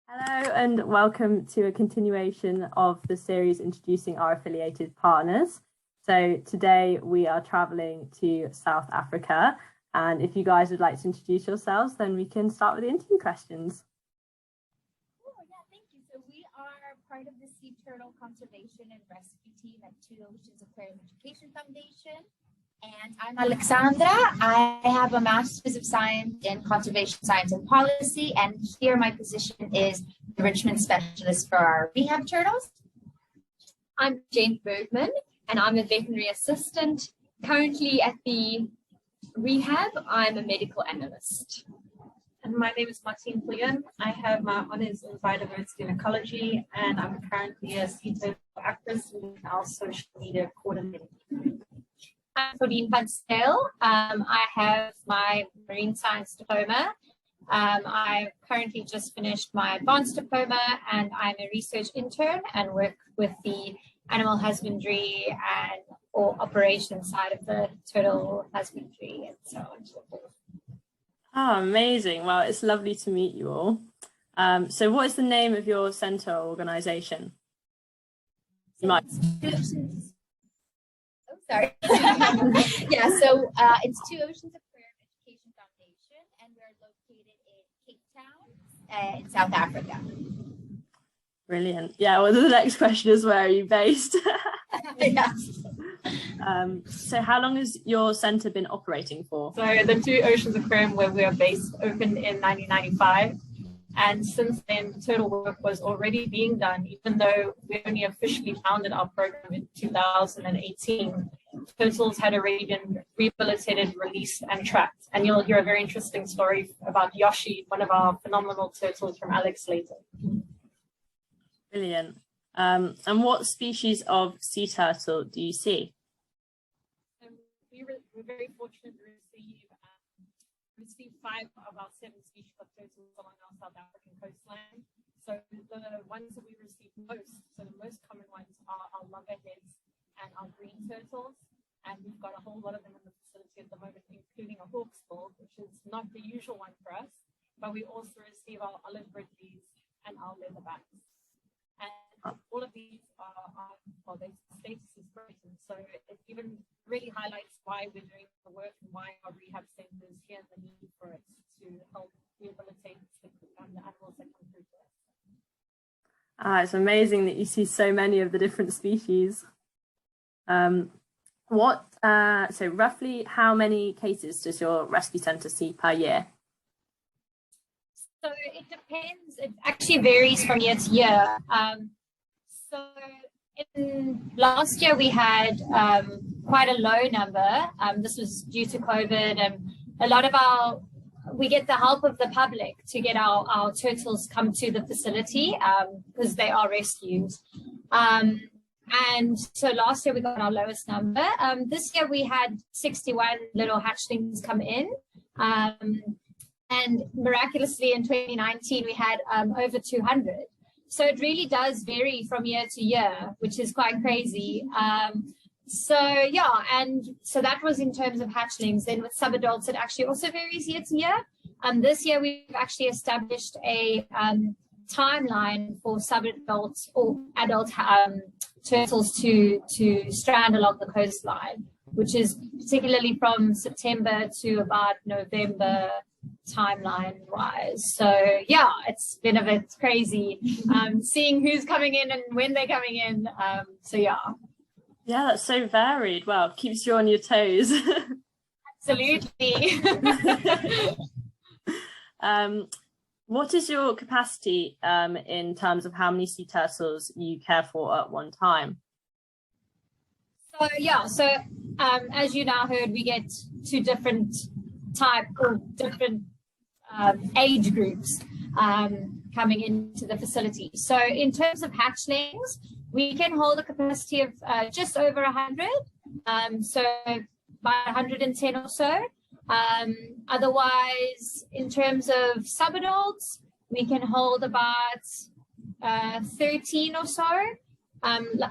Hello and welcome to a continuation of the series introducing our affiliated partners. So today we are traveling to South Africa, and if you guys would like to introduce yourselves, then we can start with the interview questions. Oh, yeah, thank you. So we are part of the Sea Turtle Conservation and Rescue team at Oceans Aquarium Education Foundation. And I'm Alexandra. I have a Master's of Science in Conservation Science and Policy, and here my position is Enrichment Specialist for our rehab turtles. I'm Jane Bergman, and I'm a veterinary assistant. Currently at the rehab, I'm a medical analyst. And my name is Martine Puyan. I have my honors in biodiversity and ecology, and I'm currently a sea turtle actress and our social media coordinator. I'm Claudine Van Steel. I have my marine science diploma. I currently just finished my advanced diploma, and I'm a research intern and work with the animal husbandry and or operations side of the turtle husbandry and so on and so forth. Oh, amazing. Well, it's lovely to meet you all. So what is the name of your centre or organisation? You might. Sorry. Yeah, so it's Oceans Aquarium Education Foundation, and we're located in Cape Town in South Africa. Brilliant. Yeah, well, the next question is, where are you based? Yeah. So how long has your centre been operating for? So the Oceans Aquarium where we are based opened in 1995. And since then, turtle work was already being done, even though we only officially founded our program in 2018. Turtles had already been rehabilitated, released, and trapped. And you'll hear a very interesting story about Yoshi, one of our phenomenal turtles, from Alex later. Brilliant. And what species of sea turtle do you see? We're very fortunate to receive 5 of our 7 species of turtles along our South African coastline. So the ones that we receive most, so the most common ones are our loggerheads and our green turtles. And we've got a whole lot of them in the facility at the moment, including a hawksbill, which is not the usual one for us. But we also receive our olive ridleys and our leatherbacks. And all of these are their status is great. And so it even really highlights why we're doing the work and why our rehab centers here and the need for it to help rehabilitate the animals that come through to us. It's amazing that you see so many of the different species. So roughly how many cases does your rescue centre see per year? So it depends. It actually varies from year to year. So in last year we had quite a low number. This was due to COVID, and a lot of we get the help of the public to get our turtles come to the facility because they are rescued. And so last year we got our lowest number. This year we had 61 little hatchlings come in. And miraculously in 2019 we had over 200. So it really does vary from year to year, which is quite crazy. So that was in terms of hatchlings. Then with subadults, it actually also varies year to year. This year we've actually established a timeline for subadults or adult turtles to strand along the coastline, which is particularly from September to about November timeline wise. So yeah, it's been a bit crazy seeing who's coming in and when they're coming in. So yeah, that's so varied. Well, keeps you on your toes. Absolutely. What is your capacity in terms of how many sea turtles you care for at one time? So as you now heard, we get 2 different type or different age groups coming into the facility. So in terms of hatchlings, we can hold a capacity of just over 100, so about 110 or so. Otherwise, in terms of subadults, we can hold about 13 or so,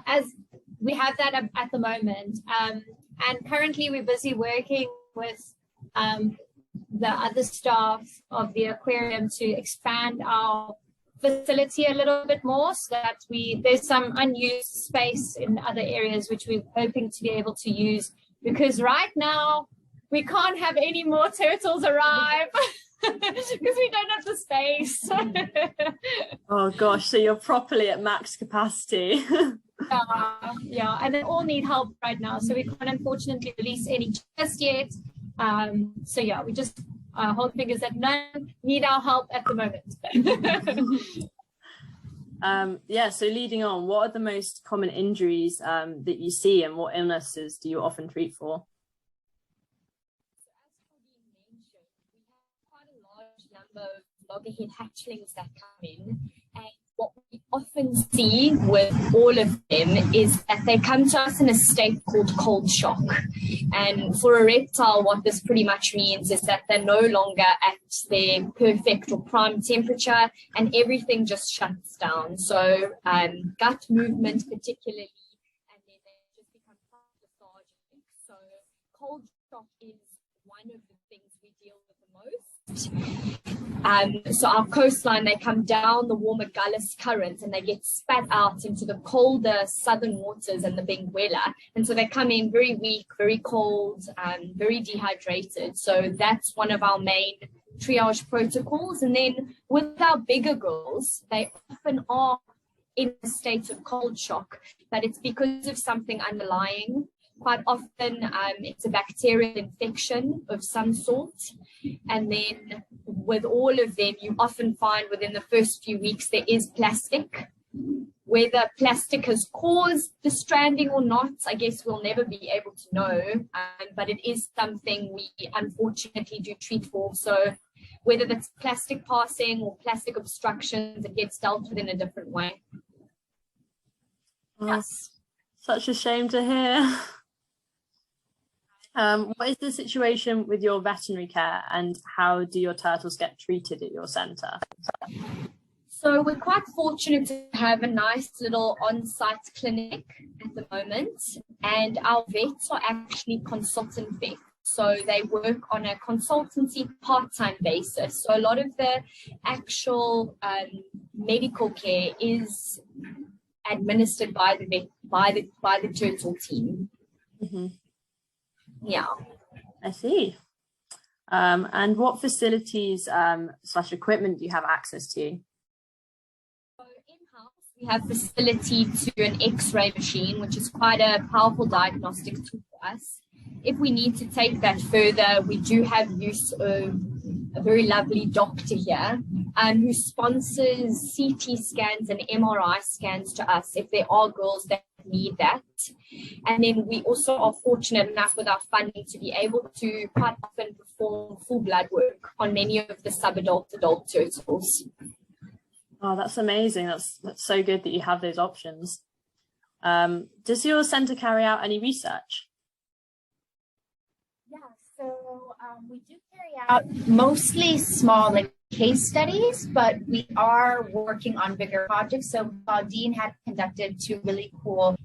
as we have that at the moment. And currently we're busy working with the other staff of the aquarium to expand our facility a little bit more, so that there's some unused space in other areas which we're hoping to be able to use, because right now we can't have any more turtles arrive because we don't have the space. Oh gosh, so you're properly at max capacity. Yeah, and they all need help right now, so we can't unfortunately release any just yet. So yeah, we just hold fingers that none need our help at the moment. Yeah, so leading on, what are the most common injuries that you see, and what illnesses do you often treat for? Number of loggerhead hatchlings that come in, and what we often see with all of them is that they come to us in a state called cold shock. And for a reptile, what this pretty much means is that they're no longer at their perfect or prime temperature, and everything just shuts down. So gut movement particularly, and then they just become lethargic. So cold shock is one of the things we deal with the most. So our coastline, they come down the warmer Gullis current and they get spat out into the colder southern waters and the Benguela. And so they come in very weak, very cold, very dehydrated. So that's one of our main triage protocols. And then with our bigger girls, they often are in a state of cold shock, but it's because of something underlying. Quite often it's a bacterial infection of some sort. And then with all of them, you often find within the first few weeks there is plastic. Whether plastic has caused the stranding or not, I guess we'll never be able to know. But it is something we unfortunately do treat for. So whether that's plastic passing or plastic obstructions, it gets dealt with in a different way. Oh, yes. Such a shame to hear. What is the situation with your veterinary care, and how do your turtles get treated at your centre? So we're quite fortunate to have a nice little on-site clinic at the moment, and our vets are actually consultant vets. So they work on a consultancy part-time basis. So a lot of the actual medical care is administered by the vet, by the turtle team. Mm-hmm. Yeah, I see. And what facilities / equipment do you have access to? So in-house, we have facility to an X-ray machine, which is quite a powerful diagnostic tool for us. If we need to take that further, we do have use of a very lovely doctor here who sponsors CT scans and MRI scans to us if there are girls that need that. And then we also are fortunate enough with our funding to be able to quite often perform full blood work on many of the sub-adult adult turtles. Oh, that's amazing. That's so good that you have those options. Does your centre carry out any research? Yeah, so we do carry out mostly small case studies, but we are working on bigger projects. So Dean had conducted 2 really cool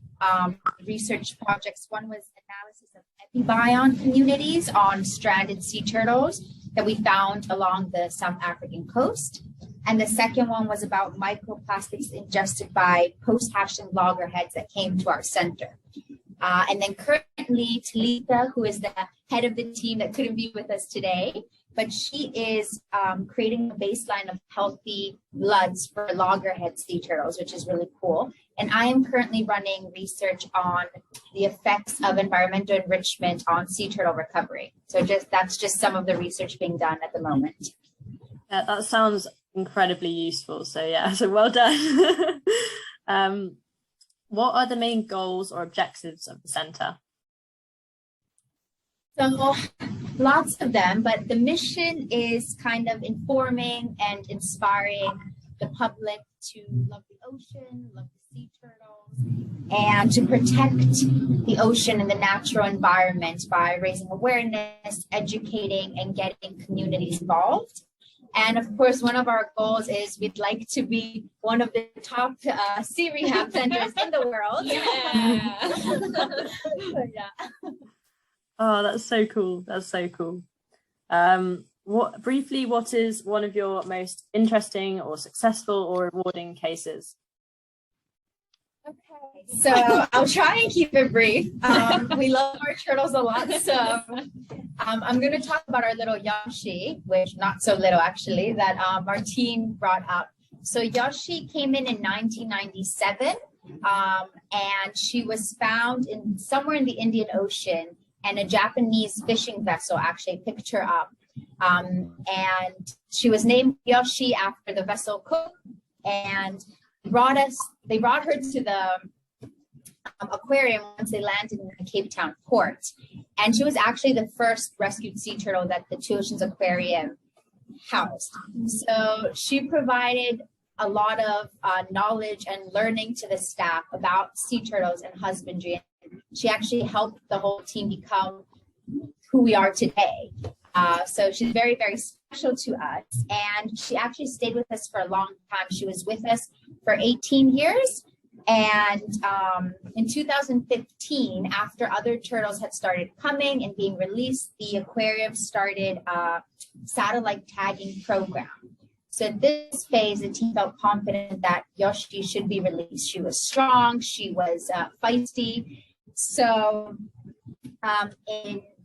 research projects. One was analysis of epibion communities on stranded sea turtles that we found along the South African coast. And the second one was about microplastics ingested by post-hatchling loggerheads that came to our center. And then currently, Talita, who is the head of the team that couldn't be with us today, but she is creating a baseline of healthy bloods for loggerhead sea turtles, which is really cool. And I am currently running research on the effects of environmental enrichment on sea turtle recovery. So that's just some of the research being done at the moment. Yeah, that sounds incredibly useful. So yeah, so well done. What are the main goals or objectives of the centre? So lots of them, but the mission is kind of informing and inspiring the public to love the ocean, love the sea turtles, and to protect the ocean and the natural environment by raising awareness, educating, and getting communities involved. And of course, one of our goals is we'd like to be one of the top sea rehab centers in the world. Yeah. So, yeah. Oh, that's so cool. That's so cool. what is one of your most interesting or successful or rewarding cases? Okay, so I'll try and keep it brief. We love our turtles a lot, so I'm going to talk about our little Yoshi, which not so little actually, that our team brought up. So Yoshi came in 1997, and she was found somewhere in the Indian Ocean, and a Japanese fishing vessel actually picked her up. And she was named Yoshi after the vessel cook, and they brought her to the aquarium once they landed in the Cape Town port. And she was actually the first rescued sea turtle that the Two Oceans Aquarium housed. So she provided a lot of knowledge and learning to the staff about sea turtles and husbandry. She actually helped the whole team become who we are today. So she's very, very special to us. And she actually stayed with us for a long time. She was with us for 18 years. And in 2015, after other turtles had started coming and being released, the aquarium started a satellite tagging program. So at this phase, the team felt confident that Yoshi should be released. She was strong, she was feisty. So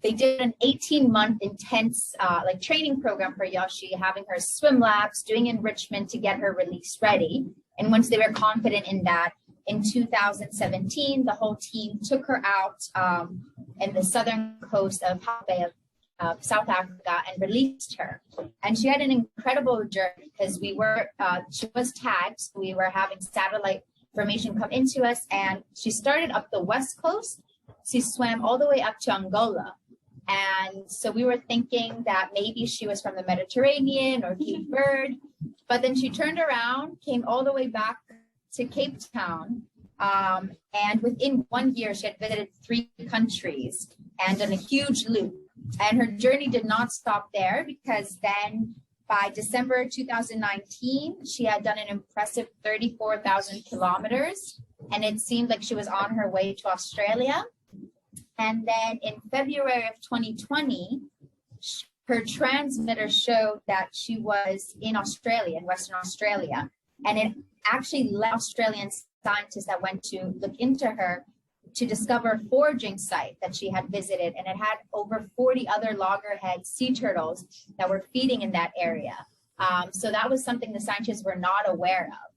they did an 18-month intense training program for Yoshi, having her swim laps, doing enrichment to get her release ready. And once they were confident in that, in 2017, the whole team took her out in the southern coast of Bay of South Africa and released her. And she had an incredible journey because she was tagged. So we were having satellite information come into us, and she started up the west coast. She swam all the way up to Angola. And so we were thinking that maybe she was from the Mediterranean or Cape Verde, but then she turned around, came all the way back to Cape Town. And within 1 year, she had visited 3 countries and done a huge loop. And her journey did not stop there, because then by December 2019, she had done an impressive 34,000 kilometers. And it seemed like she was on her way to Australia. And then in February of 2020, her transmitter showed that she was in Australia, in Western Australia. And it actually led Australian scientists that went to look into her to discover a foraging site that she had visited. And it had over 40 other loggerhead sea turtles that were feeding in that area. So that was something the scientists were not aware of.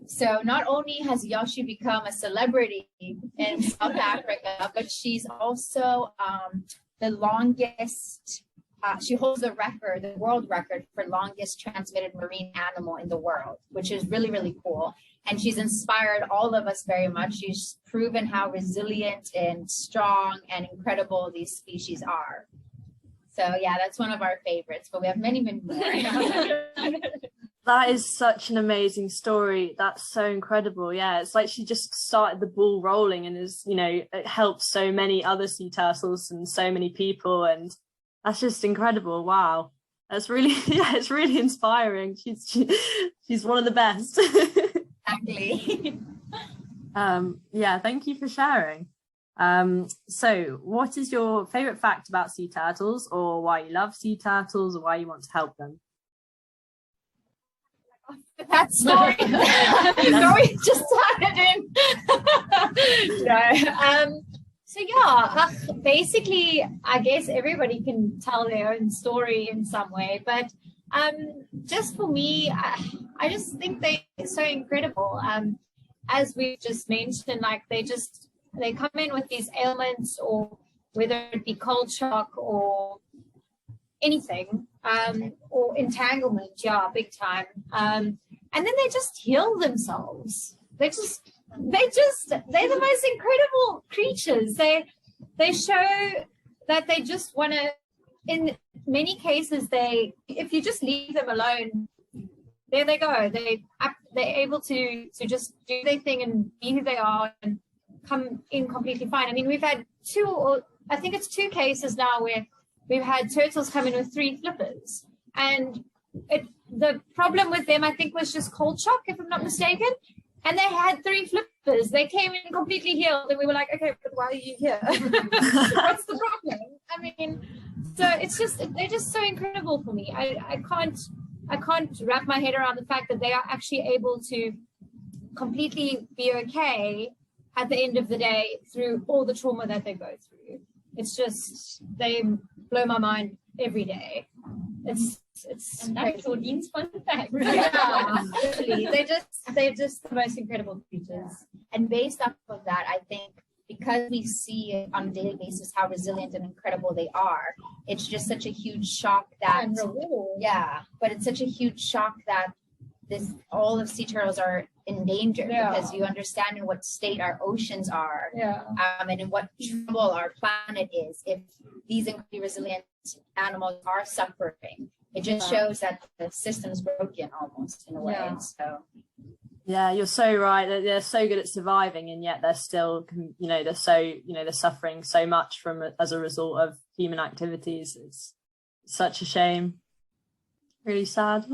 So not only has Yoshi become a celebrity in South Africa, but she's also the longest, she holds the world record for longest transmitted marine animal in the world, which is really, really cool. And she's inspired all of us very much. She's proven how resilient and strong and incredible these species are. So yeah, that's one of our favorites, but we have many, many more. That is such an amazing story. That's so incredible. Yeah, it's like she just started the ball rolling and it helped so many other sea turtles and so many people. And that's just incredible. Wow. That's really, it's really inspiring. She's one of the best. Exactly. Yeah, thank you for sharing. So what is your favorite fact about sea turtles, or why you love sea turtles, or why you want to help them? That story. We just started in. So yeah, basically, I guess everybody can tell their own story in some way, but just for me, I just think they're so incredible. As we just mentioned, like they come in with these ailments, or whether it be cold shock or anything, or entanglement, yeah, big time. And then they just heal themselves. They're the most incredible creatures. They show that they just want to, in many cases, if you just leave them alone, there they go. They're able to just do their thing and be who they are and come in completely fine. I mean, we've had two cases now where we've had turtles come in with 3 flippers, and the problem with them, I think, was just cold shock, if I'm not mistaken. And they had 3 flippers. They came in completely healed, and we were like, okay, but why are you here? What's the problem? I mean, So it's just, they're just so incredible for me. I can't wrap my head around the fact that they are actually able to completely be okay at the end of the day through all the trauma that they go through. It's just, they blow my mind every day. It's and that's Claudine's fun fact. Yeah, literally. They're just the most incredible creatures. And based off of that, I think because we see on a daily basis how resilient and incredible they are, it's just such a huge shock that but it's such a huge shock that all of sea turtles are in danger, because you understand in what state our oceans are, and in what trouble our planet is. If these incredibly resilient animals are suffering, it just shows that the system's broken almost in a way. So yeah, you're so right. They're so good at surviving, and yet they're still, they're suffering so much as a result of human activities. It's such a shame. Really sad.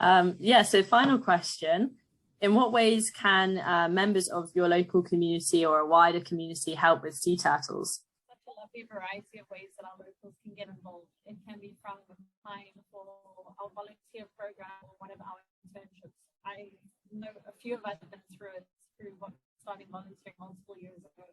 So final question. In what ways can members of your local community or a wider community help with sea turtles? Such a lovely variety of ways that our locals can get involved. It can be from applying for our volunteer program or one of our internships. I know a few of us have been through starting volunteering multiple years ago.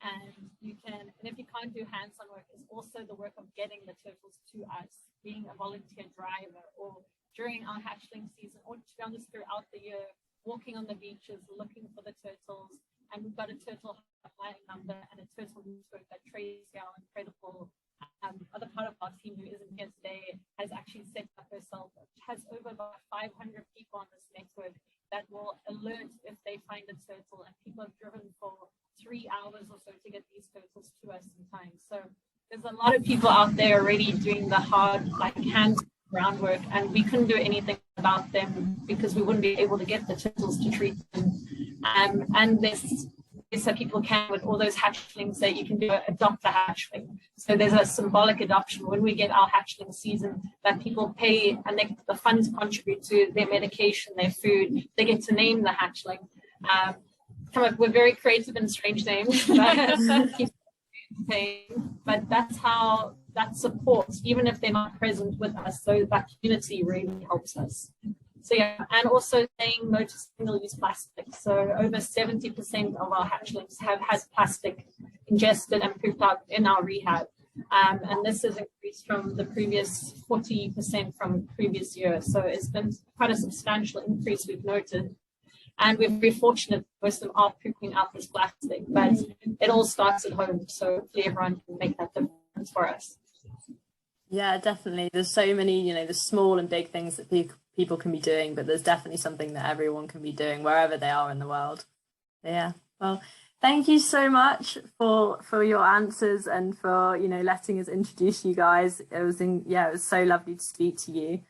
And if you can't do hands-on work, it's also the work of getting the turtles to us, being a volunteer driver, or during our hatchling season, or to be honest, throughout the year, walking on the beaches, looking for the turtles. And we've got a turtle hotline number and a turtle network that Tracy, our incredible other part of our team who isn't here today, has actually set up herself. It has over about 500 people on this network that will alert if they find a turtle, and people have driven for 3 hours or so to get these turtles to us in time. So there's a lot of people out there already doing the hard, hands groundwork, and we couldn't do anything about them because we wouldn't be able to get the turtles to treat them. And there's so people can, with all those hatchlings, that you can adopt a hatchling. So there's a symbolic adoption when we get our hatchling season, that people pay and the funds contribute to their medication, their food. They get to name the hatchling. We're very creative and strange names, but that's how that supports, even if they're not present with us. So that community really helps us. So yeah, and also saying no to single-use plastic. So over 70% of our hatchlings have had plastic ingested and pooped out in our rehab. And this has increased from the previous 40% from previous year. So it's been quite a substantial increase we've noted. And we're very fortunate most of them are pooping out this plastic, but it all starts at home. So hopefully everyone can make that difference for us. Yeah, definitely. There's so many, the small and big things that people can be doing, but there's definitely something that everyone can be doing wherever they are in the world. Yeah. Well, thank you so much for your answers and for, letting us introduce you guys. It was so lovely to speak to you.